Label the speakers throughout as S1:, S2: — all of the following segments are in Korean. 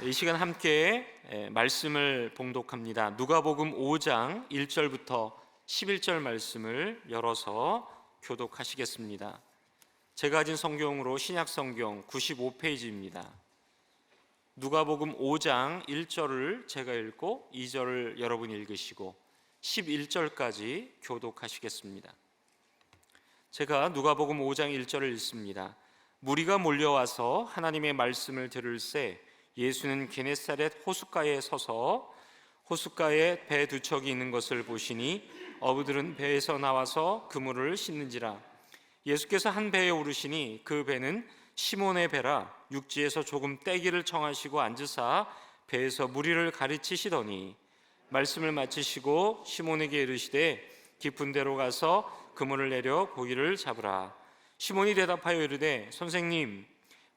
S1: 이 시간 함께 말씀을 봉독합니다. 누가복음 5장 1절부터 11절 말씀을 열어서 교독하시겠습니다. 제가 가진 성경으로 신약 성경 95페이지입니다. 누가복음 5장 1절을 제가 읽고 2절을 여러분이 읽으시고 11절까지 교독하시겠습니다. 제가 누가복음 5장 1절을 읽습니다. 무리가 몰려와서 하나님의 말씀을 들을새 예수는 게네사렛 호숫가에 서서 호숫가에 배 두 척이 있는 것을 보시니 어부들은 배에서 나와서 그물을 씻는지라. 예수께서 한 배에 오르시니 그 배는 시몬의 배라. 육지에서 조금 떼기를 청하시고 앉으사 배에서 무리를 가르치시더니 말씀을 마치시고 시몬에게 이르시되 깊은 데로 가서 그물을 내려 고기를 잡으라. 시몬이 대답하여 이르되 선생님,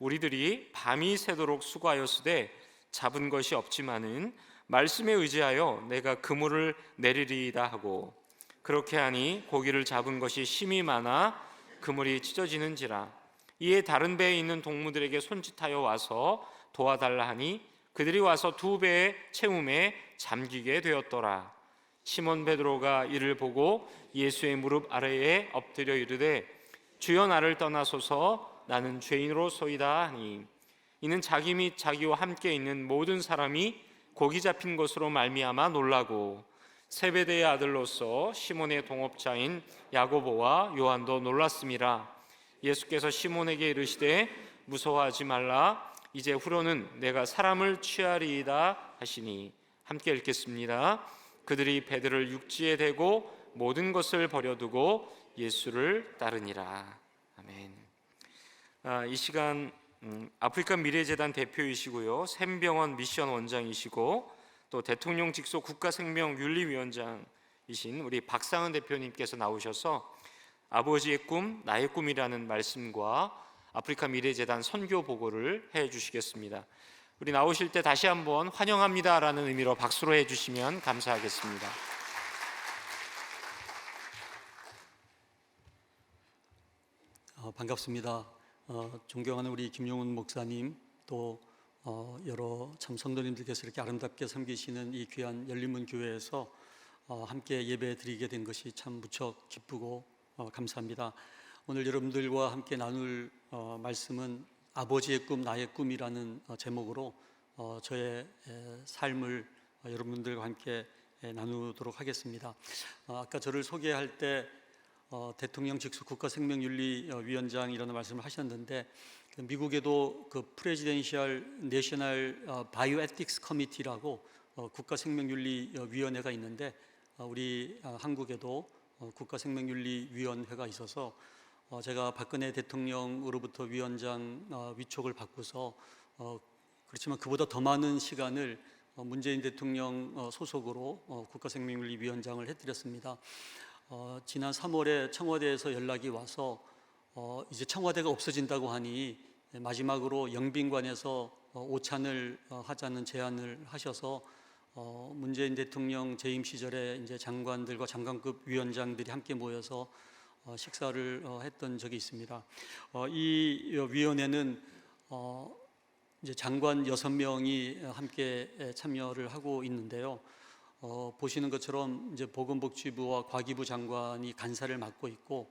S1: 우리들이 밤이 새도록 수고하였으되 잡은 것이 없지만은 말씀에 의지하여 내가 그물을 내리리이다 하고, 그렇게 하니 고기를 잡은 것이 심히 많아 그물이 찢어지는지라. 이에 다른 배에 있는 동무들에게 손짓하여 와서 도와달라 하니 그들이 와서 두 배의 채움에 잠기게 되었더라. 시몬 베드로가 이를 보고 예수의 무릎 아래에 엎드려 이르되 주여, 나를 떠나소서, 나는 죄인으로소이다 하니, 이는 자기 및 자기와 함께 있는 모든 사람이 고기 잡힌 것으로 말미암아 놀라고 세베대의 아들로서 시몬의 동업자인 야고보와 요한도 놀랐음이라. 예수께서 시몬에게 이르시되 무서워하지 말라, 이제 후로는 내가 사람을 취하리이다 하시니. 함께 읽겠습니다. 그들이 배들을 육지에 대고 모든 것을 버려두고 예수를 따르니라. 아멘. 이 시간 아프리카 미래재단 대표이시고요, 샘병원 미션 원장이시고 또 대통령 직속 국가생명윤리위원장이신 우리 박상은 대표님께서 나오셔서 아버지의 꿈, 나의 꿈이라는 말씀과 아프리카 미래재단 선교 보고를 해주시겠습니다. 우리 나오실 때 다시 한번 환영합니다라는 의미로 박수로 해주시면 감사하겠습니다.
S2: 반갑습니다. 존경하는 우리 김용훈 목사님, 또 여러 참 성도님들께서 이렇게 아름답게 섬기시는 이 귀한 열린문 교회에서 함께 예배 드리게 된 것이 참 무척 기쁘고 감사합니다. 오늘 여러분들과 함께 나눌 말씀은 아버지의 꿈, 나의 꿈이라는 제목으로 저의 삶을 여러분들과 함께 나누도록 하겠습니다. 아까 저를 소개할 때 대통령 직속 국가생명윤리위원장이라는 말씀을 하셨는데, 미국에도 그 프레지덴셜 내셔널 바이오에틱스 커미티라고 국가생명윤리위원회가 있는데, 우리 한국에도 국가생명윤리위원회가 있어서 제가 박근혜 대통령으로부터 위원장 위촉을 받고서 그렇지만 그보다 더 많은 시간을 문재인 대통령 소속으로 국가생명윤리위원장을 해드렸습니다. 지난 3월에 청와대에서 연락이 와서 이제 청와대가 없어진다고 하니 마지막으로 영빈관에서 오찬을 하자는 제안을 하셔서 문재인 대통령 재임 시절에 이제 장관들과 장관급 위원장들이 함께 모여서 식사를 했던 적이 있습니다. 이 위원회는 이제 장관 6명이 함께 참여를 하고 있는데요. 보시는 것처럼 이제 보건복지부와 과기부 장관이 간사를 맡고 있고,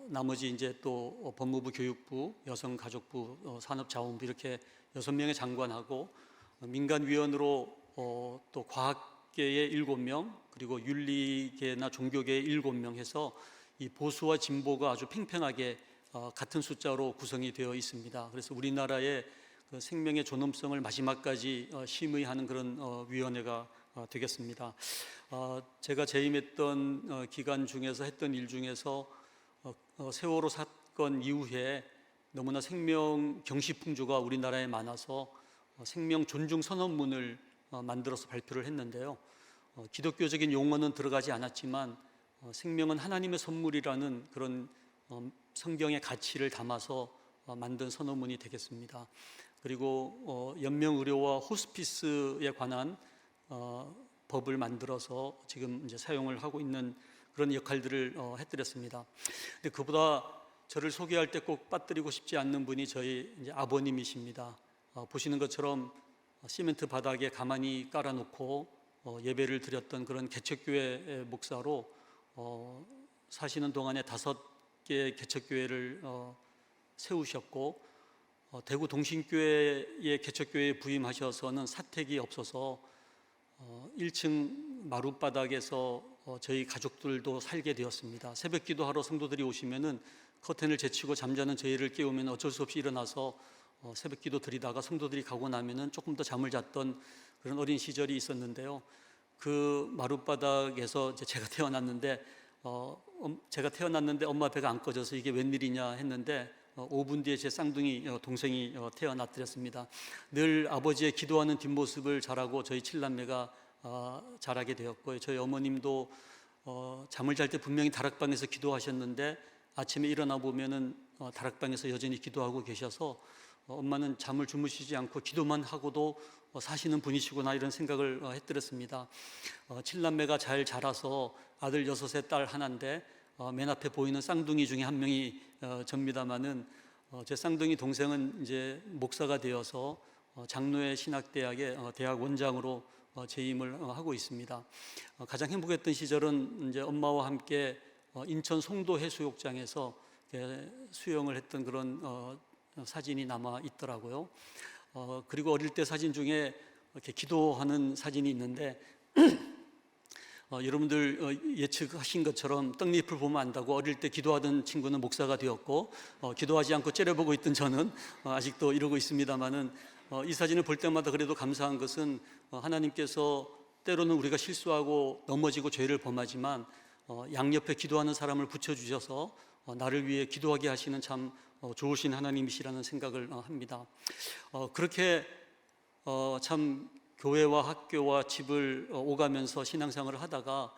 S2: 나머지 이제 또 법무부, 교육부, 여성가족부, 산업자원부 이렇게 6명의 장관하고 민간위원으로 또 과학계의 7명, 그리고 윤리계나 종교계의 7명 해서 이 보수와 진보가 아주 팽팽하게 같은 숫자로 구성이 되어 있습니다. 그래서 우리나라의 그 생명의 존엄성을 마지막까지 심의하는 그런 위원회가 되겠습니다. 제가 재임했던 기간 중에서 했던 일 중에서 세월호 사건 이후에 너무나 생명 경시풍조가 우리나라에 많아서 생명 존중 선언문을 만들어서 발표를 했는데요. 기독교적인 용어는 들어가지 않았지만 생명은 하나님의 선물이라는 그런 성경의 가치를 담아서 만든 선언문이 되겠습니다. 그리고 연명의료와 호스피스에 관한 법을 만들어서 지금 이제 사용을 하고 있는 그런 역할들을 해드렸습니다. 근데 그보다 저를 소개할 때 꼭 빠뜨리고 싶지 않는 분이 저희 이제 아버님이십니다. 보시는 것처럼 시멘트 바닥에 가만히 깔아놓고 예배를 드렸던 그런 개척교회 목사로 사시는 동안에 5개 개척교회를 세우셨고, 대구 동신교회의 개척교회에 부임하셔서는 사택이 없어서 1층 마룻바닥에서 저희 가족들도 살게 되었습니다. 새벽 기도하러 성도들이 오시면은 커튼을 제치고 잠자는 저희를 깨우면 어쩔 수 없이 일어나서 새벽 기도 드리다가 성도들이 가고 나면은 조금 더 잠을 잤던 그런 어린 시절이 있었는데요. 그 마룻바닥에서 이제 제가 태어났는데 엄마 배가 안 꺼져서 이게 웬일이냐 했는데 5분 뒤에 제 쌍둥이 동생이 태어났더랬습니다. 늘 아버지의 기도하는 뒷모습을 자라고 저희 7남매가 자라게 되었고요. 저희 어머님도 잠을 잘 때 분명히 다락방에서 기도하셨는데 아침에 일어나 보면은 다락방에서 여전히 기도하고 계셔서 엄마는 잠을 주무시지 않고 기도만 하고도 사시는 분이시구나 이런 생각을 했더랬습니다. 7남매가 잘 자라서 아들 6에 딸 하나인데 맨 앞에 보이는 쌍둥이 중에 한 명이 접니다마는 제 쌍둥이 동생은 이제 목사가 되어서 장로회 신학대학의 대학 원장으로 재임을 하고 있습니다. 가장 행복했던 시절은 이제 엄마와 함께 인천 송도 해수욕장에서 수영을 했던 그런 사진이 남아 있더라고요. 그리고 어릴 때 사진 중에 이렇게 기도하는 사진이 있는데 여러분들 예측하신 것처럼 떡잎을 보면 안다고 어릴 때 기도하던 친구는 목사가 되었고 기도하지 않고 째려보고 있던 저는 아직도 이러고 있습니다만은 이 사진을 볼 때마다 그래도 감사한 것은 하나님께서 때로는 우리가 실수하고 넘어지고 죄를 범하지만 양옆에 기도하는 사람을 붙여주셔서 나를 위해 기도하게 하시는 참 좋으신 하나님이시라는 생각을 합니다. 그렇게 참 교회와 학교와 집을 오가면서 신앙생활을 하다가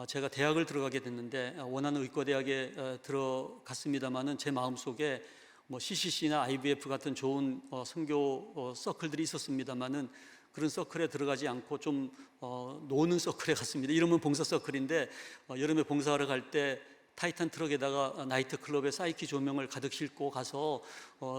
S2: 제가 대학을 들어가게 됐는데 원하는 의과대학에 들어갔습니다마는 제 마음속에 뭐 CCC나 IBF 같은 좋은 선교 서클들이 있었습니다마는 그런 서클에 들어가지 않고 좀 노는 서클에 갔습니다. 이름은 봉사 서클인데 여름에 봉사하러 갈 때 타이탄 트럭에다가 나이트클럽에 사이키 조명을 가득 싣고 가서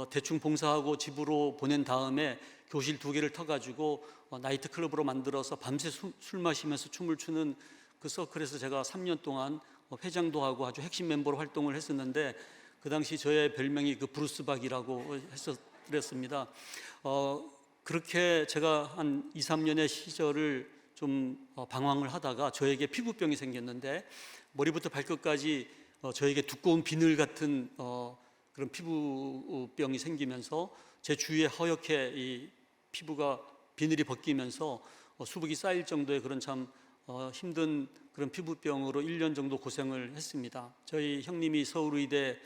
S2: 대충 봉사하고 집으로 보낸 다음에 교실 2개를 터가지고 나이트클럽으로 만들어서 밤새 술 마시면서 춤을 추는 그 서클에서 제가 3년 동안 회장도 하고 아주 핵심 멤버로 활동을 했었는데 그 당시 저의 별명이 그 브루스박이라고 했었습니다. 그렇게 제가 한 2, 3년의 시절을 좀 방황을 하다가 저에게 피부병이 생겼는데 머리부터 발끝까지 저에게 두꺼운 비늘 같은 그런 피부병이 생기면서 제 주위에 허옇게 이 피부가 비늘이 벗기면서 수북이 쌓일 정도의 그런 참 힘든 그런 피부병으로 1년 정도 고생을 했습니다. 저희 형님이 서울의대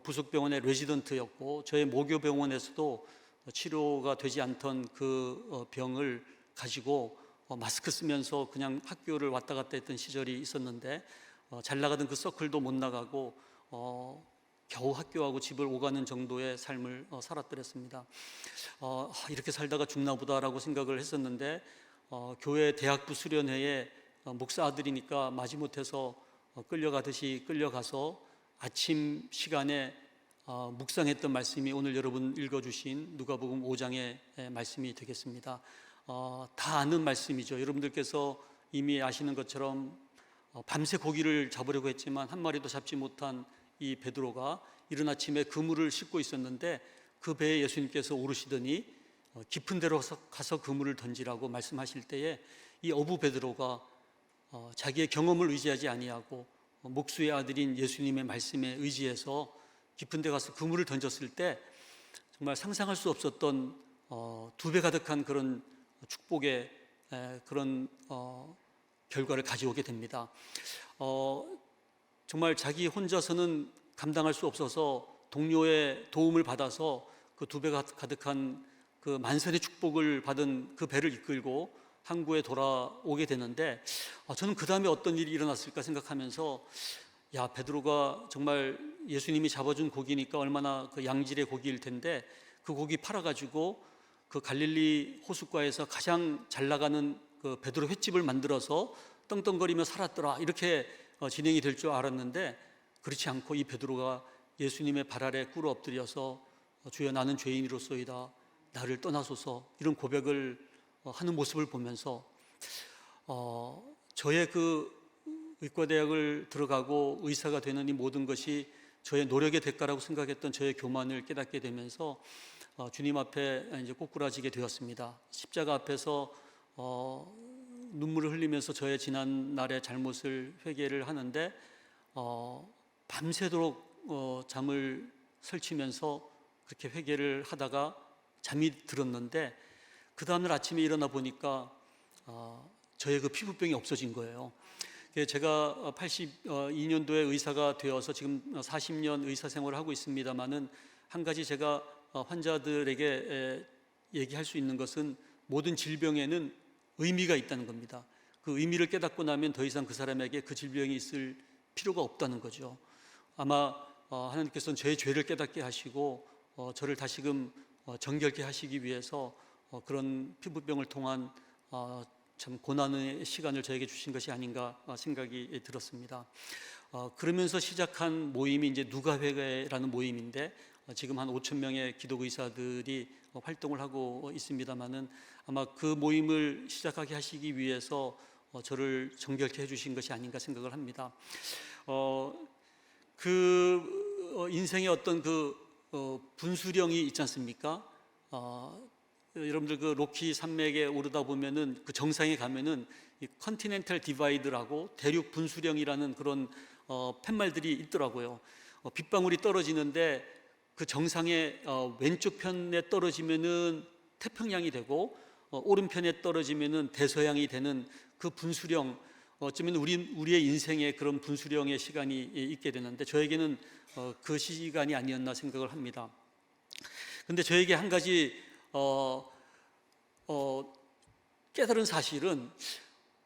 S2: 부속병원의 레지던트였고 저의 모교병원에서도 치료가 되지 않던 그 병을 가지고 마스크 쓰면서 그냥 학교를 왔다 갔다 했던 시절이 있었는데 잘 나가던 그 서클도 못 나가고 겨우 학교하고 집을 오가는 정도의 삶을 살았더랬습니다. 이렇게 살다가 죽나 보다라고 생각을 했었는데 교회 대학부 수련회에 목사 아들이니까 마지못해서 끌려가듯이 끌려가서 아침 시간에 묵상했던 말씀이 오늘 여러분 읽어주신 누가복음 5장의 말씀이 되겠습니다. 다 아는 말씀이죠. 여러분들께서 이미 아시는 것처럼 밤새 고기를 잡으려고 했지만 한 마리도 잡지 못한 이 베드로가 이른 아침에 그물을 싣고 있었는데 그 배에 예수님께서 오르시더니 깊은 데로 가서 그물을 던지라고 말씀하실 때에 이 어부 베드로가 자기의 경험을 의지하지 아니하고 목수의 아들인 예수님의 말씀에 의지해서 깊은 데 가서 그물을 던졌을 때 정말 상상할 수 없었던 2배 가득한 그런 축복의 그런 결과를 가져오게 됩니다. 정말 자기 혼자서는 감당할 수 없어서 동료의 도움을 받아서 그 2배 가득한 그 만선의 축복을 받은 그 배를 이끌고 항구에 돌아오게 되는데 저는 그 다음에 어떤 일이 일어났을까 생각하면서 야, 베드로가 정말 예수님이 잡아준 고기니까 얼마나 그 양질의 고기일 텐데 그 고기 팔아가지고 그 갈릴리 호숫가에서 가장 잘 나가는 그 베드로 횟집을 만들어서 떵떵거리며 살았더라 이렇게 진행이 될 줄 알았는데 그렇지 않고 이 베드로가 예수님의 발 아래 꿇어 엎드려서 주여 나는 죄인이로소이다 나를 떠나소서 이런 고백을 하는 모습을 보면서 저의 그 의과대학을 들어가고 의사가 되는 이 모든 것이 저의 노력의 대가라고 생각했던 저의 교만을 깨닫게 되면서 주님 앞에 이제 꼬꾸라지게 되었습니다. 십자가 앞에서 눈물을 흘리면서 저의 지난 날의 잘못을 회개를 하는데 밤새도록 잠을 설치면서 그렇게 회개를 하다가 잠이 들었는데 그 다음날 아침에 일어나 보니까 저의 그 피부병이 없어진 거예요. 제가 82년도에 의사가 되어서 지금 40년 의사 생활을 하고 있습니다만은 한 가지 제가 환자들에게 얘기할 수 있는 것은 모든 질병에는 의미가 있다는 겁니다. 그 의미를 깨닫고 나면 더 이상 그 사람에게 그 질병이 있을 필요가 없다는 거죠. 아마 하나님께서는 저의 죄를 깨닫게 하시고 저를 다시금 정결케 하시기 위해서 그런 피부병을 통한 참 고난의 시간을 저에게 주신 것이 아닌가 생각이 들었습니다. 그러면서 시작한 모임이 이제 누가회라는 모임인데 지금 한 5천 명의 기독 의사들이 활동을 하고 있습니다만은 아마 그 모임을 시작하게 하시기 위해서 저를 정결케 해주신 것이 아닌가 생각을 합니다. 인생의 어떤 분수령이 있지 않습니까? 여러분들 그 로키 산맥에 오르다 보면은 그 정상에 가면은 이 컨티넨탈 디바이드라고 대륙 분수령이라는 그런 팻말들이 있더라고요. 빗방울이 떨어지는데 그 정상의 왼쪽 편에 떨어지면은 태평양이 되고 오른편에 떨어지면은 대서양이 되는 그 분수령, 어쩌면 우리의 인생에 그런 분수령의 시간이 있게 되는데 저에게는 그 시간이 아니었나 생각을 합니다. 근데 저에게 한 가지 깨달은 사실은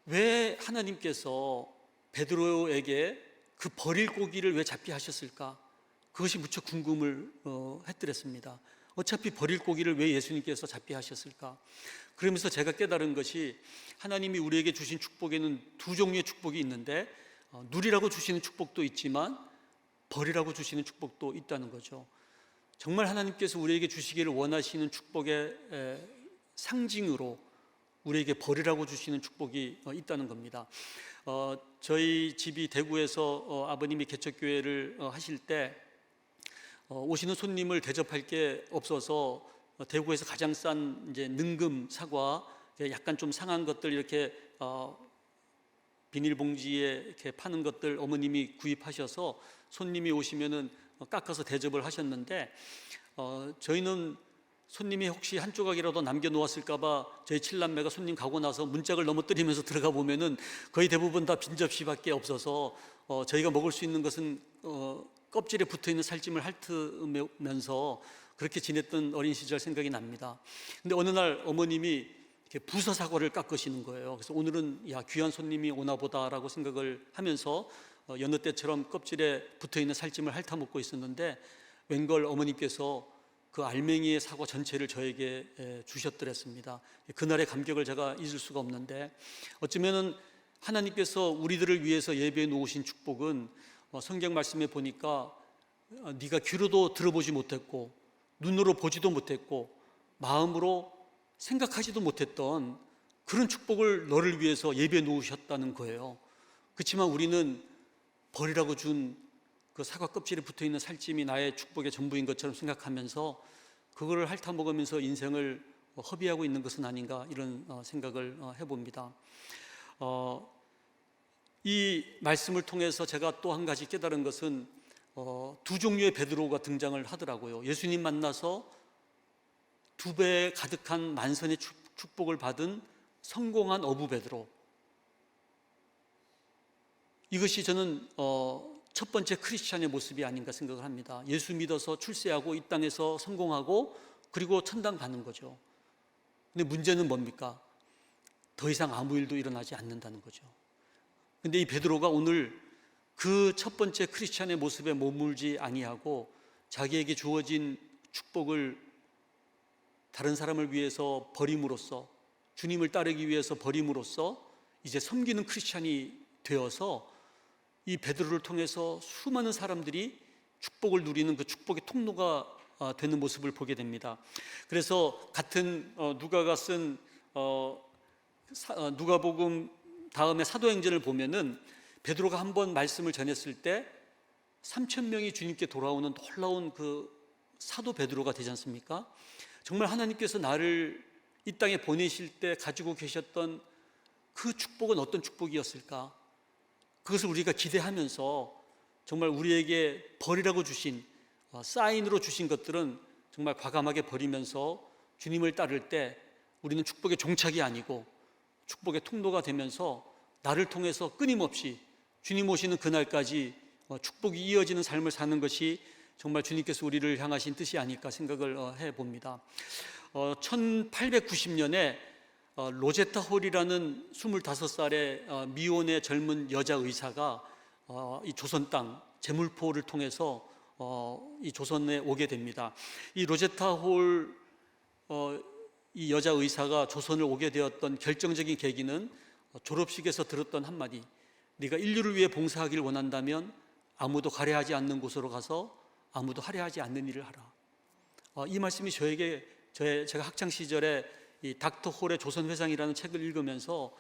S2: 왜 하나님께서 베드로에게 그 버릴 고기를 왜 잡게 하셨을까? 그것이 무척 궁금을 했더랬습니다. 어차피 버릴 고기를 왜 예수님께서 잡게 하셨을까? 그러면서 제가 깨달은 것이 하나님이 우리에게 주신 축복에는 두 종류의 축복이 있는데 누리라고 주시는 축복도 있지만 버리라고 주시는 축복도 있다는 거죠. 정말 하나님께서 우리에게 주시기를 원하시는 축복의 상징으로 우리에게 버리라고 주시는 축복이 있다는 겁니다. 저희 집이 대구에서 아버님이 개척교회를 하실 때 오시는 손님을 대접할 게 없어서 대구에서 가장 싼 이제 능금 사과, 약간 좀 상한 것들 이렇게 비닐봉지에 이렇게 파는 것들 어머님이 구입하셔서 손님이 오시면은 깎아서 대접을 하셨는데 저희는 손님이 혹시 한 조각이라도 남겨 놓았을까봐 저희 칠남매가 손님 가고 나서 문짝을 넘어뜨리면서 들어가 보면은 거의 대부분 다 빈 접시밖에 없어서 저희가 먹을 수 있는 것은 껍질에 붙어 있는 살찜을 핥으면서 그렇게 지냈던 어린 시절 생각이 납니다. 근데 어느 날 어머님이 이렇게 부서 사과를 깎으시는 거예요. 그래서 오늘은 야 귀한 손님이 오나 보다라고 생각을 하면서 여느 때처럼 껍질에 붙어 있는 살찜을 핥아 먹고 있었는데 웬걸 어머니께서 그 알맹이의 사과 전체를 저에게 주셨더랬습니다. 그날의 감격을 제가 잊을 수가 없는데 어쩌면은 하나님께서 우리들을 위해서 예배해 놓으신 축복은 성경 말씀에 보니까 네가 귀로도 들어보지 못했고 눈으로 보지도 못했고 마음으로 생각하지도 못했던 그런 축복을 너를 위해서 예배해 놓으셨다는 거예요. 그렇지만 우리는 버리라고 준 그 사과 껍질에 붙어있는 살찜이 나의 축복의 전부인 것처럼 생각하면서 그거를 핥아 먹으면서 인생을 허비하고 있는 것은 아닌가 이런 생각을 해봅니다. 이 말씀을 통해서 제가 또 한 가지 깨달은 것은 두 종류의 베드로가 등장을 하더라고요. 예수님 만나서 두 배 가득한 만선의 축복을 받은 성공한 어부 베드로, 이것이 저는 첫 번째 크리스찬의 모습이 아닌가 생각을 합니다. 예수 믿어서 출세하고 이 땅에서 성공하고 그리고 천당 가는 거죠. 근데 문제는 뭡니까? 더 이상 아무 일도 일어나지 않는다는 거죠. 근데 이 베드로가 오늘 그 첫 번째 크리스찬의 모습에 머물지 아니하고 자기에게 주어진 축복을 다른 사람을 위해서 버림으로써, 주님을 따르기 위해서 버림으로써 이제 섬기는 크리스찬이 되어서 이 베드로를 통해서 수많은 사람들이 축복을 누리는 그 축복의 통로가 되는 모습을 보게 됩니다. 그래서 같은 누가가 쓴 누가복음 다음에 사도행전을 보면은 베드로가 한번 말씀을 전했을 때 3천 명이 주님께 돌아오는 놀라운 그 사도 베드로가 되지 않습니까? 정말 하나님께서 나를 이 땅에 보내실 때 가지고 계셨던 그 축복은 어떤 축복이었을까? 그것을 우리가 기대하면서 정말 우리에게 벌이라고 주신 사인으로 주신 것들은 정말 과감하게 버리면서 주님을 따를 때 우리는 축복의 종착이 아니고 축복의 통로가 되면서 나를 통해서 끊임없이 주님 오시는 그날까지 축복이 이어지는 삶을 사는 것이 정말 주님께서 우리를 향하신 뜻이 아닐까 생각을 해봅니다. 1890년에 로제타 홀이라는 25살의 미혼의 젊은 여자 의사가 이 조선 땅 제물포를 통해서 이 조선에 오게 됩니다. 이 로제타 홀 이 여자 의사가 조선을 오게 되었던 결정적인 계기는 졸업식에서 들었던 한마디, 네가 인류를 위해 봉사하기를 원한다면 아무도 가려하지 않는 곳으로 가서 아무도 하려하지 않는 일을 하라. 이 말씀이 저에게 제가 학창 시절에 이 닥터 홀의 조선회상이라는 책을 읽으면서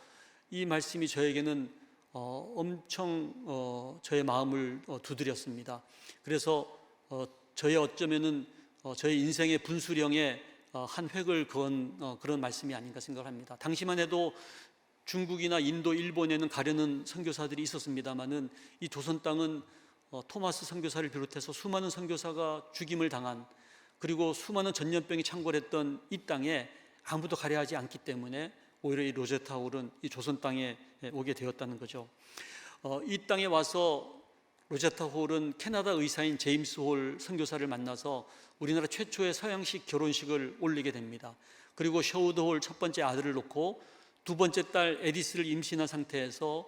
S2: 이 말씀이 저에게는 엄청 저의 마음을 두드렸습니다. 그래서 저의 어쩌면은 저의 인생의 분수령에 한 획을 그은 그런 말씀이 아닌가 생각합니다. 당시만 해도 중국이나 인도, 일본에는 가려는 선교사들이 있었습니다마는 이 조선 땅은 토마스 선교사를 비롯해서 수많은 선교사가 죽임을 당한, 그리고 수많은 전염병이 창궐했던 이 땅에 아무도 가려하지 않기 때문에 오히려 이 로제타 홀은 이 조선 땅에 오게 되었다는 거죠. 이 땅에 와서 로제타 홀은 캐나다 의사인 제임스 홀 선교사를 만나서 우리나라 최초의 서양식 결혼식을 올리게 됩니다. 그리고 셔우드 홀 첫 번째 아들을 놓고 두 번째 딸 에디스를 임신한 상태에서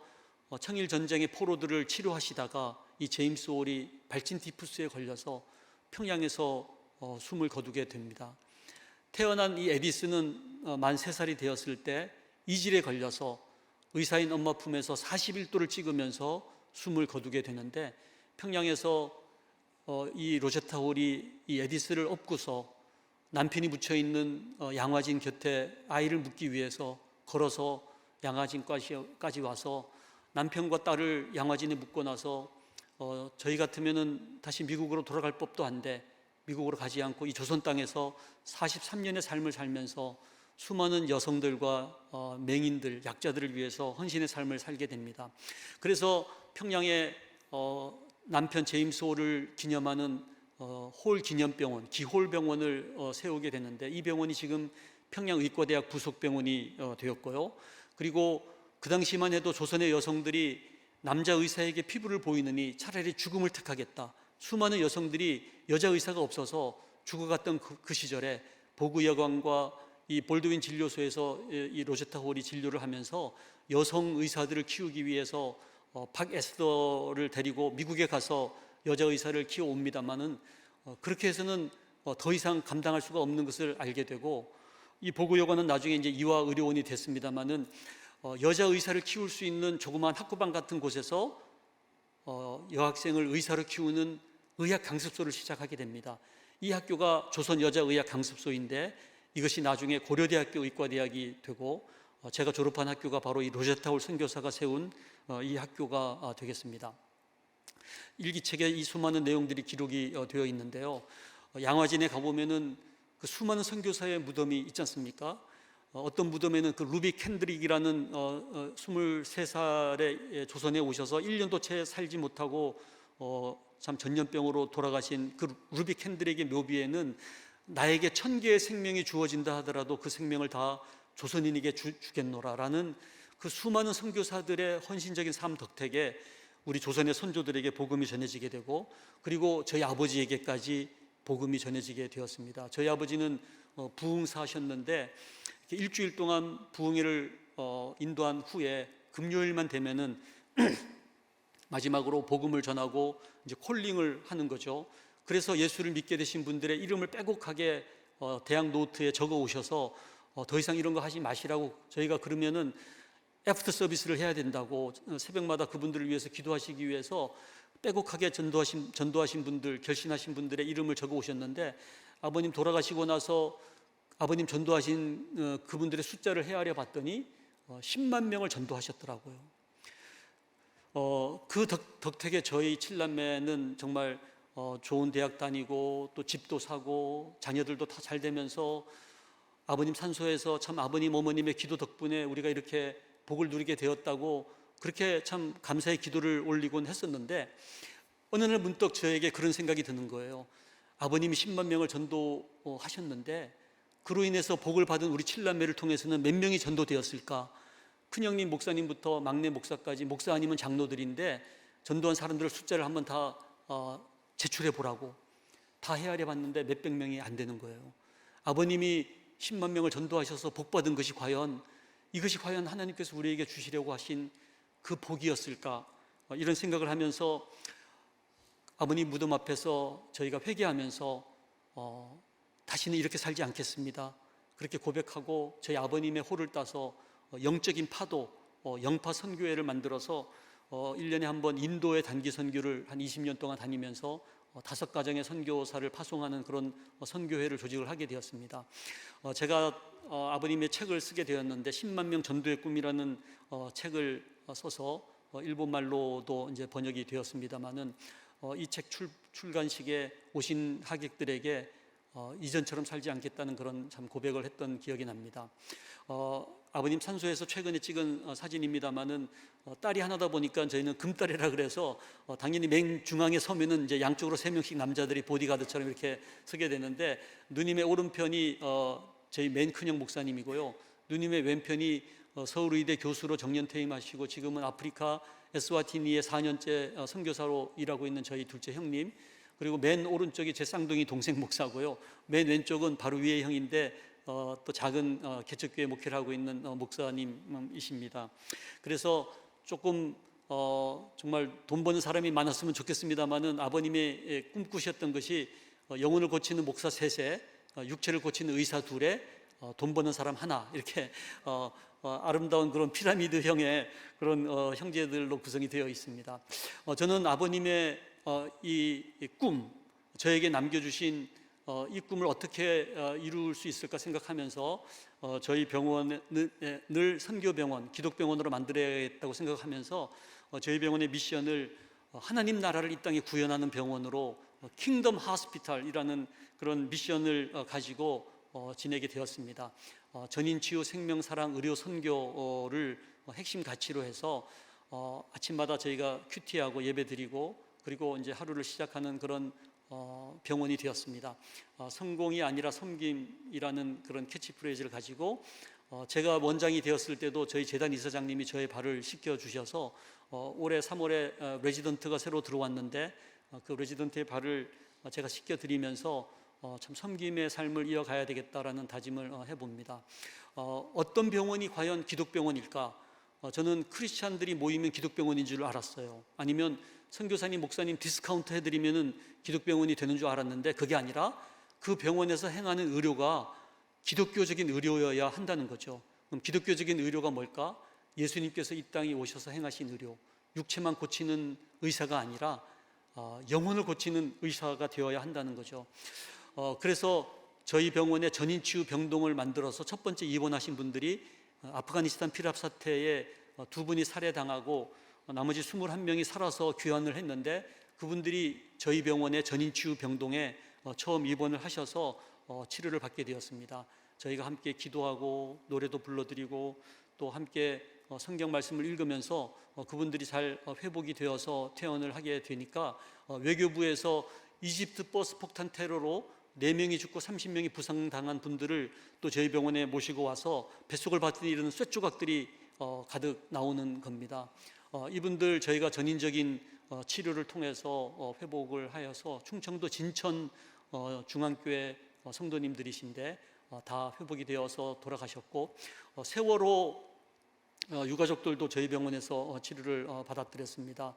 S2: 청일 전쟁의 포로들을 치료하시다가 이 제임스 홀이 발진 티푸스에 걸려서 평양에서 숨을 거두게 됩니다. 태어난 이 에디스는 만 3살이 되었을 때 이질에 걸려서 의사인 엄마 품에서 41도를 찍으면서 숨을 거두게 되는데, 평양에서 이 로제타 홀이 이 에디스를 업고서 남편이 묻혀있는 양화진 곁에 아이를 묻기 위해서 걸어서 양화진까지 와서 남편과 딸을 양화진에 묻고 나서 저희 같으면은 다시 미국으로 돌아갈 법도 한데 미국으로 가지 않고 이 조선 땅에서 43년의 삶을 살면서 수많은 여성들과 맹인들, 약자들을 위해서 헌신의 삶을 살게 됩니다. 그래서 평양에 남편 제임스 홀을 기념하는 홀 기념병원, 기홀병원을 세우게 되는데, 이 병원이 지금 평양의과대학 부속병원이 되었고요. 그리고 그 당시만 해도 조선의 여성들이 남자 의사에게 피부를 보이느니 차라리 죽음을 택하겠다. 수많은 여성들이 여자 의사가 없어서 죽어갔던 그 시절에 보그여관과 이 볼드윈 진료소에서 이 로제타 홀이 진료를 하면서 여성 의사들을 키우기 위해서 박 에스더를 데리고 미국에 가서 여자 의사를 키워옵니다마는 그렇게 해서는 더 이상 감당할 수가 없는 것을 알게 되고, 이 보그여관은 나중에 이제 이화의료원이 됐습니다마는 여자 의사를 키울 수 있는 조그마한 학구방 같은 곳에서 여학생을 의사로 키우는 의학 강습소를 시작하게 됩니다. 이 학교가 조선 여자의학 강습소인데 이것이 나중에 고려대학교 의과대학이 되고 제가 졸업한 학교가 바로 이 로제타 홀 선교사가 세운 이 학교가 되겠습니다. 일기책에 이 수많은 내용들이 기록이 되어 있는데요. 양화진에 가보면은 그 수많은 선교사의 무덤이 있지 않습니까? 어떤 무덤에는 그 루비 캔드릭이라는 23살의 조선에 오셔서 1년도 채 살지 못하고 참 전염병으로 돌아가신 그 루비 캔드릭의 묘비에는 나에게 1000개의 생명이 주어진다 하더라도 그 생명을 다 조선인에게 주겠노라라는 그 수많은 선교사들의 헌신적인 삶 덕택에 우리 조선의 선조들에게 복음이 전해지게 되고, 그리고 저희 아버지에게까지 복음이 전해지게 되었습니다. 저희 아버지는 부흥사하셨는데 일주일 동안 부흥회를 인도한 후에 금요일만 되면은 마지막으로 복음을 전하고 이제 콜링을 하는 거죠. 그래서 예수를 믿게 되신 분들의 이름을 빼곡하게 대학 노트에 적어 오셔서 더 이상 이런 거 하지 마시라고, 저희가 그러면은 애프터 서비스를 해야 된다고 새벽마다 그분들을 위해서 기도하시기 위해서 빼곡하게 전도하신 분들, 결신하신 분들의 이름을 적어 오셨는데, 아버님 돌아가시고 나서 아버님 전도하신 그분들의 숫자를 헤아려 봤더니 10만 명을 전도하셨더라고요. 그 덕택에 저희 7남매는 정말 좋은 대학 다니고 또 집도 사고 자녀들도 다 잘 되면서 아버님 산소에서 참 아버님 어머님의 기도 덕분에 우리가 이렇게 복을 누리게 되었다고 그렇게 참 감사의 기도를 올리곤 했었는데, 어느 날 문득 저에게 그런 생각이 드는 거예요. 아버님이 10만 명을 전도하셨는데 그로 인해서 복을 받은 우리 7남매를 통해서는 몇 명이 전도되었을까? 큰형님 목사님부터 막내 목사까지, 목사 아니면 장로들인데 전도한 사람들의 숫자를 한번 다 제출해 보라고 다 헤아려 봤는데 몇백 명이 안 되는 거예요. 아버님이 10만 명을 전도하셔서 복 받은 것이 이것이 과연 하나님께서 우리에게 주시려고 하신 그 복이었을까? 이런 생각을 하면서 아버님 무덤 앞에서 저희가 회개하면서 다시는 이렇게 살지 않겠습니다, 그렇게 고백하고 저희 아버님의 호를 따서 영적인 파도, 영파 선교회를 만들어서 1년에 한 번 인도의 단기 선교를 한 20년 동안 다니면서 5가정의 선교사를 파송하는 그런 선교회를 조직을 하게 되었습니다. 제가 아버님의 책을 쓰게 되었는데 10만 명 전도의 꿈이라는 책을 써서 일본말로도 이제 번역이 되었습니다만은 이 책 출간식에 오신 하객들에게 이전처럼 살지 않겠다는 그런 참 고백을 했던 기억이 납니다. 아버님 산소에서 최근에 찍은 사진입니다만은 딸이 하나다 보니까 저희는 금딸이라 그래서 당연히 맨 중앙에 서면은 이제 양쪽으로 3명씩 남자들이 보디가드처럼 이렇게 서게 되는데, 누님의 오른편이 저희 맨 큰형 목사님이고요, 누님의 왼편이 서울의대 교수로 정년 퇴임하시고 지금은 아프리카 에스와티니에 4년째 선교사로 일하고 있는 저희 둘째 형님, 그리고 맨 오른쪽이 제 쌍둥이 동생 목사고요, 맨 왼쪽은 바로 위의 형인데 또 작은 개척교회 목회를 하고 있는 목사님이십니다. 그래서 조금 정말 돈 버는 사람이 많았으면 좋겠습니다만은 아버님의 꿈꾸셨던 것이 영혼을 고치는 목사 3세, 육체를 고치는 의사 2에 돈 버는 사람 하나, 이렇게 아름다운 그런 피라미드형의 그런 형제들로 구성이 되어 있습니다. 저는 아버님의 이 꿈, 저에게 남겨주신 이 꿈을 어떻게 이룰 수 있을까 생각하면서 저희 병원을 늘 선교병원, 기독병원으로 만들어야겠다고 생각하면서 저희 병원의 미션을 하나님 나라를 이 땅에 구현하는 병원으로 킹덤 하스피탈이라는 그런 미션을 가지고 지내게 되었습니다. 전인 치유 생명 사랑 의료 선교를 핵심 가치로 해서 아침마다 저희가 큐티하고 예배드리고 그리고 이제 하루를 시작하는 그런 병원이 되었습니다. 성공이 아니라 섬김이라는 그런 캐치프레이즈를 가지고 제가 원장이 되었을 때도 저희 재단 이사장님이 저의 발을 씻겨 주셔서 올해 3월에 레지던트가 새로 들어왔는데 그 레지던트의 발을 제가 씻겨 드리면서 참 섬김의 삶을 이어가야 되겠다라는 다짐을 해봅니다. 어떤 병원이 과연 기독병원일까? 저는 크리스찬들이 모이면 기독병원인 줄 알았어요. 아니면 선교사님, 목사님 디스카운트 해드리면은 기독병원이 되는 줄 알았는데 그게 아니라 그 병원에서 행하는 의료가 기독교적인 의료여야 한다는 거죠. 그럼 기독교적인 의료가 뭘까? 예수님께서 이 땅에 오셔서 행하신 의료, 육체만 고치는 의사가 아니라 영혼을 고치는 의사가 되어야 한다는 거죠. 그래서 저희 병원에 전인치유 병동을 만들어서 첫 번째 입원하신 분들이 아프가니스탄 피랍 사태에 2분이 살해당하고 나머지 21명이 살아서 귀환을 했는데 그분들이 저희 병원의 전인치유 병동에 처음 입원을 하셔서 치료를 받게 되었습니다. 저희가 함께 기도하고 노래도 불러드리고 또 함께 성경 말씀을 읽으면서 그분들이 잘 회복이 되어서 퇴원을 하게 되니까 외교부에서 이집트 버스 폭탄 테러로 4명이 죽고 30명이 부상당한 분들을 또 저희 병원에 모시고 와서 뱃속을 봤더니 이런 쇳조각들이 가득 나오는 겁니다. 이분들 저희가 전인적인 치료를 통해서 회복을 하여서 충청도 진천 중앙교회 성도님들이신데 다 회복이 되어서 돌아가셨고 세월호 유가족들도 저희 병원에서 치료를 받아들였습니다.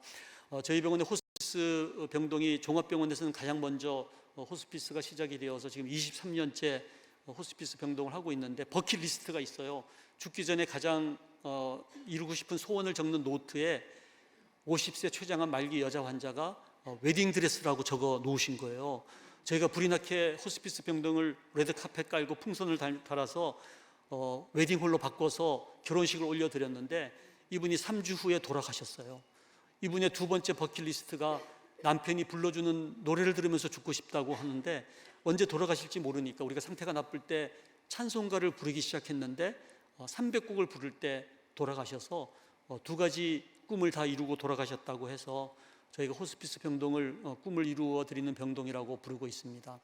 S2: 저희 병원의 호스피스 병동이 종합병원에서는 가장 먼저 호스피스가 시작이 되어서 지금 23년째 호스피스 병동을 하고 있는데 버킷리스트가 있어요. 죽기 전에 가장 이루고 싶은 소원을 적는 노트에 50세 췌장암 말기 여자 환자가 웨딩드레스라고 적어 놓으신 거예요. 저희가 불이 나게 호스피스 병동을 레드카펫 깔고 풍선을 달아서 웨딩홀로 바꿔서 결혼식을 올려드렸는데 이분이 3주 후에 돌아가셨어요. 이분의 두 번째 버킷리스트가 남편이 불러주는 노래를 들으면서 죽고 싶다고 하는데 언제 돌아가실지 모르니까 우리가 상태가 나쁠 때 찬송가를 부르기 시작했는데 300곡을 부를 때 돌아가셔서 두 가지 꿈을 다 이루고 돌아가셨다고 해서 저희가 호스피스 병동을 꿈을 이루어 드리는 병동이라고 부르고 있습니다.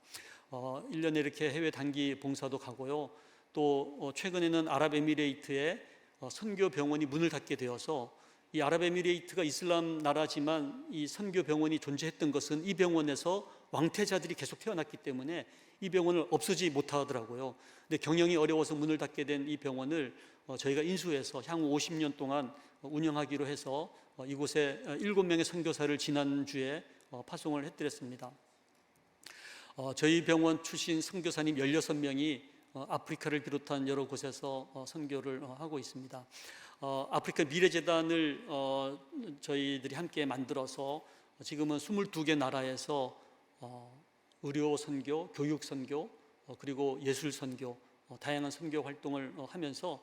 S2: 1년에 이렇게 해외 단기 봉사도 가고요. 또 최근에는 아랍에미레이트에 선교 병원이 문을 닫게 되어서 이 아랍에미레이트가 이슬람 나라지만 이 선교 병원이 존재했던 것은 이 병원에서 왕태자들이 계속 태어났기 때문에 이 병원을 없애지 못하더라고요. 근데 경영이 어려워서 문을 닫게 된 이 병원을 저희가 인수해서 향후 50년 동안 운영하기로 해서 이곳에 7명의 선교사를 지난주에 파송을 해드렸습니다. 저희 병원 출신 선교사님 16명이 아프리카를 비롯한 여러 곳에서 선교를 하고 있습니다. 아프리카 미래재단을 저희들이 함께 만들어서 지금은 22개 나라에서 의료 선교, 교육 선교, 그리고 예술 선교, 다양한 선교 활동을 하면서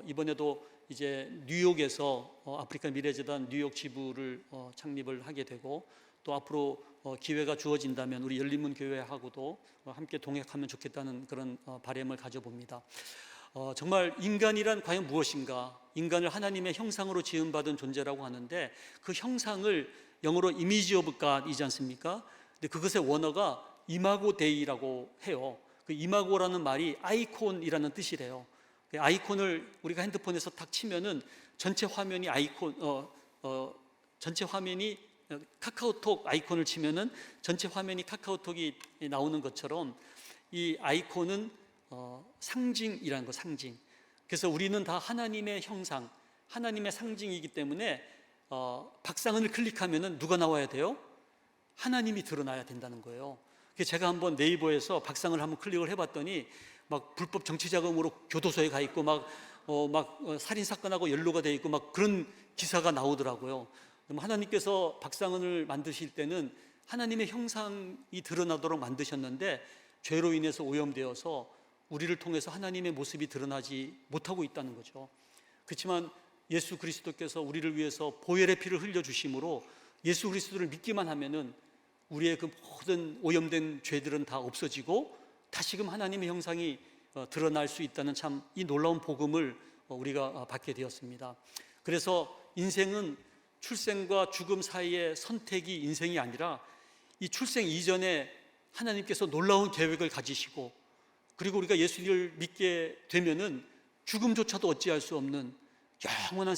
S2: 이번에도 이제 뉴욕에서 아프리카 미래재단 뉴욕 지부를 창립을 하게 되고 또 앞으로 기회가 주어진다면 우리 열린문 교회하고도 함께 동행하면 좋겠다는 그런 바람을 가져봅니다. 정말 인간이란 과연 무엇인가? 인간을 하나님의 형상으로 지음받은 존재라고 하는데 그 형상을 영어로 이미지 오브 갓이지 않습니까? 근데 그것의 원어가 이마고 데이라고 해요. 그 이마고라는 말이 아이콘이라는 뜻이래요. 아이콘을 우리가 핸드폰에서 탁 치면은 전체 화면이 전체 화면이 카카오톡 아이콘을 치면은 전체 화면이 카카오톡이 나오는 것처럼 이 아이콘은 상징이라는 거, 상징. 그래서 우리는 다 하나님의 형상, 하나님의 상징이기 때문에 박상은을 클릭하면은 누가 나와야 돼요? 하나님이 드러나야 된다는 거예요. 그래서 제가 한번 네이버에서 박상을 한번 클릭을 해봤더니 막 불법 정치자금으로 교도소에 가 있고 막 살인 사건하고 연루가 돼 있고 막 그런 기사가 나오더라고요. 하나님께서 박상은을 만드실 때는 하나님의 형상이 드러나도록 만드셨는데 죄로 인해서 오염되어서 우리를 통해서 하나님의 모습이 드러나지 못하고 있다는 거죠. 그렇지만 예수 그리스도께서 우리를 위해서 보혈의 피를 흘려주심으로 예수 그리스도를 믿기만 하면은 우리의 그 모든 오염된 죄들은 다 없어지고 다시금 하나님의 형상이 드러날 수 있다는 참 이 놀라운 복음을 우리가 받게 되었습니다. 그래서 인생은 출생과 죽음 사이의 선택이 인생이 아니라 이 출생 이전에 하나님께서 놀라운 계획을 가지시고 그리고 우리가 예수를 믿게 되면은 죽음조차도 어찌할 수 없는 영원한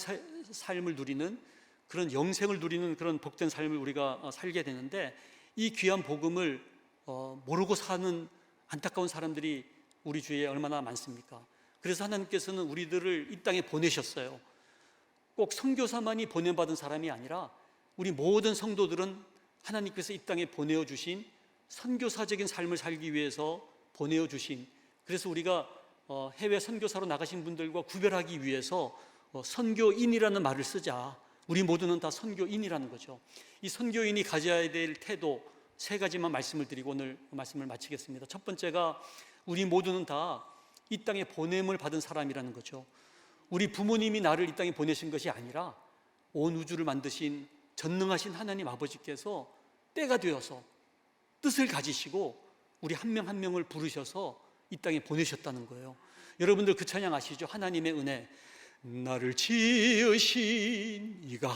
S2: 삶을 누리는 그런 영생을 누리는 그런 복된 삶을 우리가 살게 되는데 이 귀한 복음을 모르고 사는 안타까운 사람들이 우리 주위에 얼마나 많습니까? 그래서 하나님께서는 우리들을 이 땅에 보내셨어요. 꼭 선교사만이 보내받은 사람이 아니라 우리 모든 성도들은 하나님께서 이 땅에 보내어 주신 선교사적인 삶을 살기 위해서 보내어 주신, 그래서 우리가 해외 선교사로 나가신 분들과 구별하기 위해서 선교인이라는 말을 쓰자. 우리 모두는 다 선교인이라는 거죠. 이 선교인이 가져야 될 태도 3가지만 말씀을 드리고 오늘 말씀을 마치겠습니다. 첫 번째가 우리 모두는 다 이 땅에 보냄을 받은 사람이라는 거죠. 우리 부모님이 나를 이 땅에 보내신 것이 아니라 온 우주를 만드신 전능하신 하나님 아버지께서 때가 되어서 뜻을 가지시고 우리 한 명 한 명을 부르셔서 이 땅에 보내셨다는 거예요. 여러분들 그 찬양 아시죠? 하나님의 은혜. 나를 지으신 이가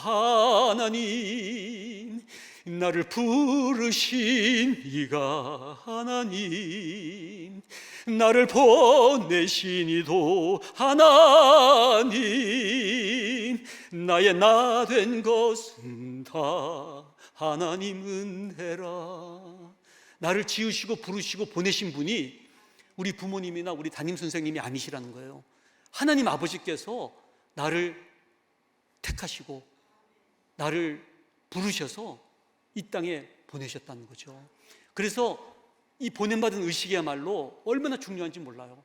S2: 하나님, 나를 부르신 이가 하나님, 나를 보내신 이도 하나님, 나의 나 된 것은 다 하나님 은혜라. 나를 지으시고 부르시고 보내신 분이 우리 부모님이나 우리 담임 선생님이 아니시라는 거예요. 하나님 아버지께서 나를 택하시고 나를 부르셔서 이 땅에 보내셨다는 거죠. 그래서 이 보냄받은 의식이야말로 얼마나 중요한지 몰라요.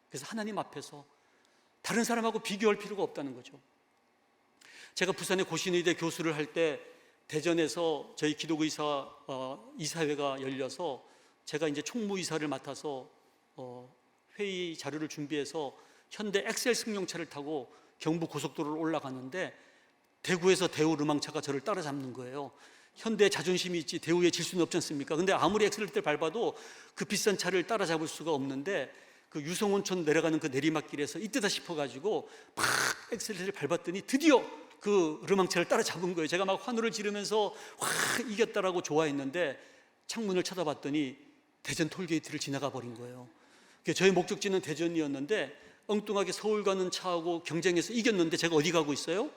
S2: 그래서 하나님 앞에서 다른 사람하고 비교할 필요가 없다는 거죠. 제가 부산의 고신의대 교수를 할 때 대전에서 저희 기독의사 이사회가 열려서 제가 이제 총무이사를 맡아서 회의 자료를 준비해서 현대 엑셀 승용차를 타고 경부 고속도로를 올라가는데 대구에서 대우 르망차가 저를 따라잡는 거예요. 현대의 자존심이 있지 대우에 질 수는 없지 않습니까? 근데 아무리 엑셀레이터를 밟아도 그 비싼 차를 따라잡을 수가 없는데 그 유성온천 내려가는 그 내리막길에서 이때다 싶어가지고 막 엑셀레이터를 밟았더니 드디어 그 르망차를 따라잡은 거예요. 제가 막 환호를 지르면서 와 이겼다라고 좋아했는데 창문을 쳐다봤더니 대전 톨게이트를 지나가 버린 거예요. 저의 목적지는 대전이었는데 엉뚱하게 서울 가는 차하고 경쟁해서 이겼는데 제가 어디 가고 있어요?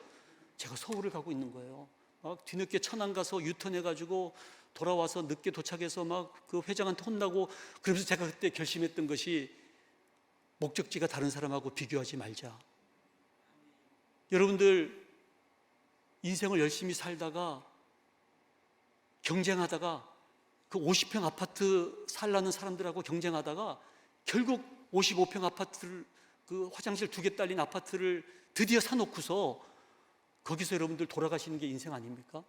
S2: 제가 서울을 가고 있는 거예요. 막 뒤늦게 천안 가서 유턴해가지고 돌아와서 늦게 도착해서 막 그 회장한테 혼나고, 그러면서 제가 그때 결심했던 것이 목적지가 다른 사람하고 비교하지 말자. 여러분들 인생을 열심히 살다가 경쟁하다가 그 50평 아파트 살라는 사람들하고 경쟁하다가 결국 55평 아파트를, 그 화장실 2개 딸린 아파트를 드디어 사놓고서 거기서 여러분들 돌아가시는 게 인생 아닙니까?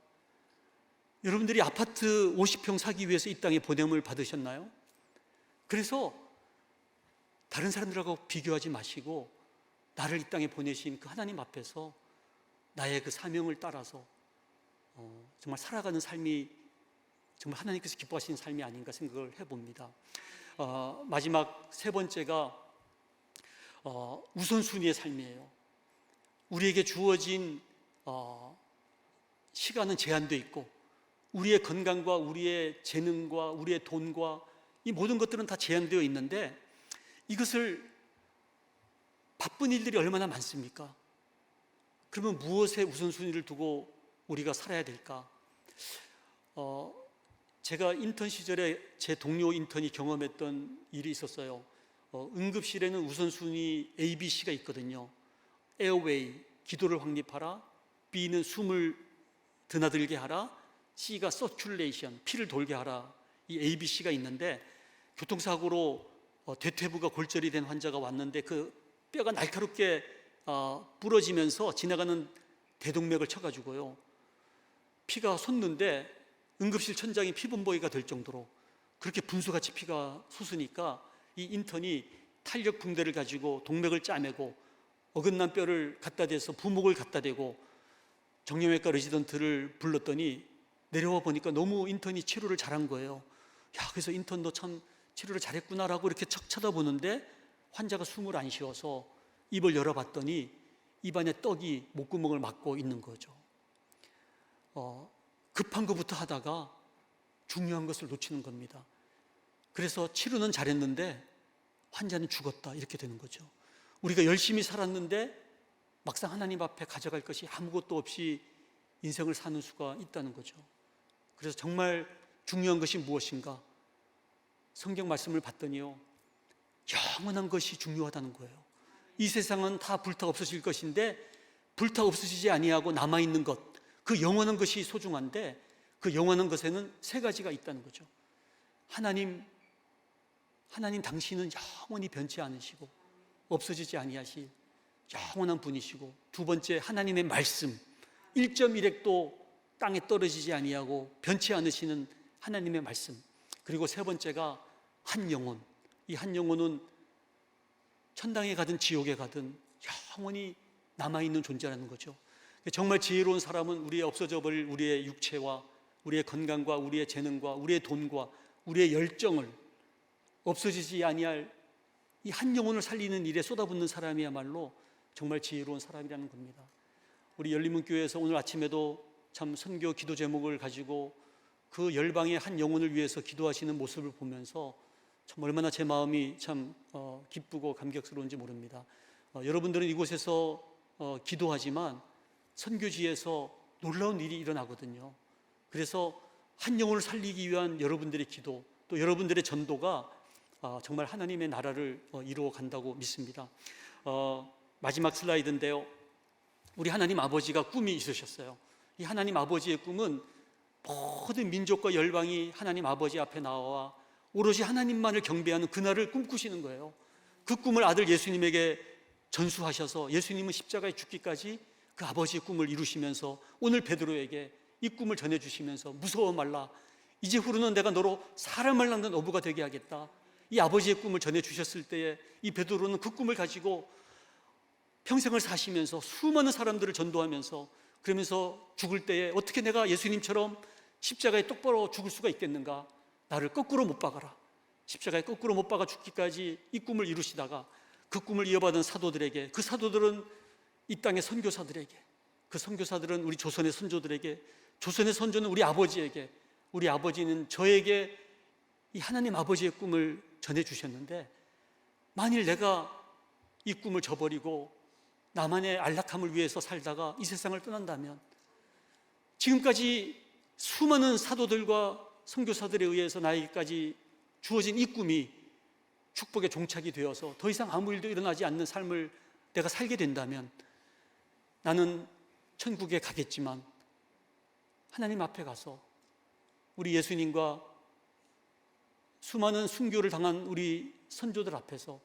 S2: 여러분들이 아파트 50평 사기 위해서 이 땅에 보냄을 받으셨나요? 그래서 다른 사람들하고 비교하지 마시고 나를 이 땅에 보내신 그 하나님 앞에서 나의 그 사명을 따라서 정말 살아가는 삶이 정말 하나님께서 기뻐하시는 삶이 아닌가 생각을 해봅니다. 마지막 세 번째가 우선순위의 삶이에요. 우리에게 주어진 시간은 제한되어 있고 우리의 건강과 우리의 재능과 우리의 돈과 이 모든 것들은 다 제한되어 있는데 이것을 바쁜 일들이 얼마나 많습니까? 그러면 무엇에 우선순위를 두고 우리가 살아야 될까? 제가 인턴 시절에 제 동료 인턴이 경험했던 일이 있었어요. 응급실에는 우선순위 ABC가 있거든요. 에어웨이, 기도를 확립하라. B는 숨을 드나들게 하라. C가 서큘레이션, 피를 돌게 하라. 이 ABC가 있는데 교통사고로 대퇴부가 골절이 된 환자가 왔는데 그 뼈가 날카롭게 부러지면서 지나가는 대동맥을 쳐가지고요, 피가 솟는데 응급실 천장이 피범벅이가 될 정도로 그렇게 분수같이 피가 솟으니까 이 인턴이 탄력 붕대를 가지고 동맥을 짜매고 어긋난 뼈를 갖다 대서 부목을 갖다 대고 정형외과 레지던트를 불렀더니 내려와 보니까 너무 인턴이 치료를 잘한 거예요. 야, 그래서 인턴 너 참 치료를 잘했구나라고 이렇게 척 쳐다보는데 환자가 숨을 안 쉬어서 입을 열어봤더니 입안에 떡이 목구멍을 막고 있는 거죠. 급한 것부터 하다가 중요한 것을 놓치는 겁니다. 그래서 치료는 잘했는데 환자는 죽었다, 이렇게 되는 거죠. 우리가 열심히 살았는데 막상 하나님 앞에 가져갈 것이 아무것도 없이 인생을 사는 수가 있다는 거죠. 그래서 정말 중요한 것이 무엇인가? 성경 말씀을 봤더니요, 영원한 것이 중요하다는 거예요. 이 세상은 다 불타 없어질 것인데 불타 없어지지 아니하고 남아있는 것, 그 영원한 것이 소중한데 그 영원한 것에는 세 가지가 있다는 거죠. 하나님 당신은 영원히 변치 않으시고 없어지지 아니하실 영원한 분이시고, 두 번째 하나님의 말씀 1.1핵도 땅에 떨어지지 아니하고 변치 않으시는 하나님의 말씀, 그리고 세 번째가 한 영혼, 이 한 영혼은 천당에 가든 지옥에 가든 영원히 남아있는 존재라는 거죠. 정말 지혜로운 사람은 우리의 없어져 버릴 우리의 육체와 우리의 건강과 우리의 재능과 우리의 돈과 우리의 열정을 없어지지 아니할 이 한 영혼을 살리는 일에 쏟아붓는 사람이야말로 정말 지혜로운 사람이라는 겁니다. 우리 열린문교회에서 오늘 아침에도 참 선교 기도 제목을 가지고 그 열방의 한 영혼을 위해서 기도하시는 모습을 보면서 참 얼마나 제 마음이 참 기쁘고 감격스러운지 모릅니다. 여러분들은 이곳에서 기도하지만 선교지에서 놀라운 일이 일어나거든요. 그래서 한 영혼을 살리기 위한 여러분들의 기도, 또 여러분들의 전도가 정말 하나님의 나라를 이루어 간다고 믿습니다. 마지막 슬라이드인데요, 우리 하나님 아버지가 꿈이 있으셨어요. 이 하나님 아버지의 꿈은 모든 민족과 열방이 하나님 아버지 앞에 나와 오로지 하나님만을 경배하는 그날을 꿈꾸시는 거예요. 그 꿈을 아들 예수님에게 전수하셔서 예수님은 십자가에 죽기까지 그 아버지의 꿈을 이루시면서 오늘 베드로에게 이 꿈을 전해주시면서 무서워 말라, 이제 후로는 내가 너로 사람을 낳는 어부가 되게 하겠다. 이 아버지의 꿈을 전해주셨을 때에 이 베드로는 그 꿈을 가지고 평생을 사시면서 수많은 사람들을 전도하면서, 그러면서 죽을 때에 어떻게 내가 예수님처럼 십자가에 똑바로 죽을 수가 있겠는가? 나를 거꾸로 못 박아라. 십자가에 거꾸로 못 박아 죽기까지 이 꿈을 이루시다가 그 꿈을 이어받은 사도들에게, 그 사도들은 이 땅의 선교사들에게, 그 선교사들은 우리 조선의 선조들에게, 조선의 선조는 우리 아버지에게, 우리 아버지는 저에게 이 하나님 아버지의 꿈을 전해주셨는데, 만일 내가 이 꿈을 저버리고 나만의 안락함을 위해서 살다가 이 세상을 떠난다면, 지금까지 수많은 사도들과 선교사들에 의해서 나에게까지 주어진 이 꿈이 축복의 종착이 되어서 더 이상 아무 일도 일어나지 않는 삶을 내가 살게 된다면, 나는 천국에 가겠지만 하나님 앞에 가서 우리 예수님과 수많은 순교를 당한 우리 선조들 앞에서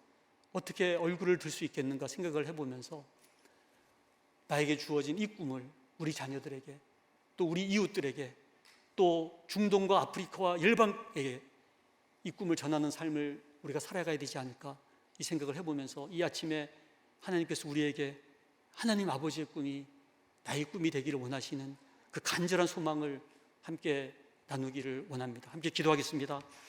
S2: 어떻게 얼굴을 들 수 있겠는가 생각을 해보면서, 나에게 주어진 이 꿈을 우리 자녀들에게, 또 우리 이웃들에게, 또 중동과 아프리카와 열방에게 이 꿈을 전하는 삶을 우리가 살아가야 되지 않을까, 이 생각을 해보면서 이 아침에 하나님께서 우리에게 하나님 아버지의 꿈이 나의 꿈이 되기를 원하시는 그 간절한 소망을 함께 나누기를 원합니다. 함께 기도하겠습니다.